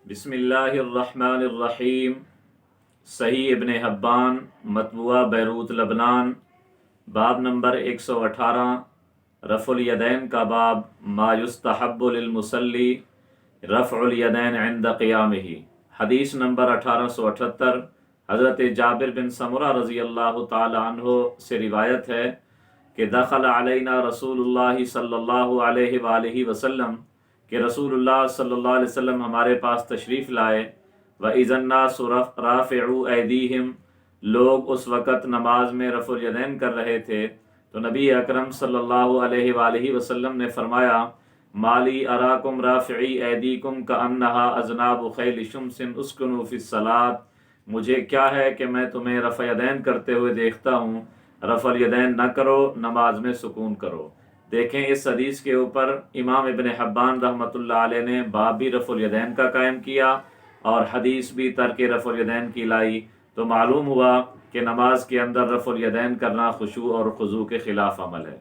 بسم اللہ الرحمن الرحیم۔ صحیح ابن حبان، مطبوعہ بیروت لبنان، باب نمبر 118، رفع الیدین کا باب۔ ما یستحب للمصلی رفع الیدین عند قیامہ۔ حدیث نمبر 1878، حضرت جابر بن سمرہ رضی اللہ تعالی عنہ سے روایت ہے کہ دخل علینا رسول اللہ صلی اللہ علیہ وآلہ وسلم، کہ رسول اللہ صلی اللہ علیہ وسلم ہمارے پاس تشریف لائے۔ وَإِذَا النَّاسُ رَافِعُو أَيْدِيهِمْ، لوگ اس وقت نماز میں رفع الیدین کر رہے تھے، تو نبی اکرم صلی اللہ علیہ وآلہ وسلم نے فرمایا مالی اراکم رافعی ایدیکم کأنہا اذناب خیل شمس اسکنوا فی الصلاۃ، مجھے کیا ہے کہ میں تمہیں رفع الیدین کرتے ہوئے دیکھتا ہوں، رفع الیدین نہ کرو، نماز میں سکون کرو۔ دیکھیں اس حدیث کے اوپر امام ابن حبان رحمۃ اللہ علیہ نے باب بھی رفع الیدین کا قائم کیا اور حدیث بھی ترک رفع الیدین کی لائی، تو معلوم ہوا کہ نماز کے اندر رفع الیدین کرنا خشوع اور خضوع کے خلاف عمل ہے۔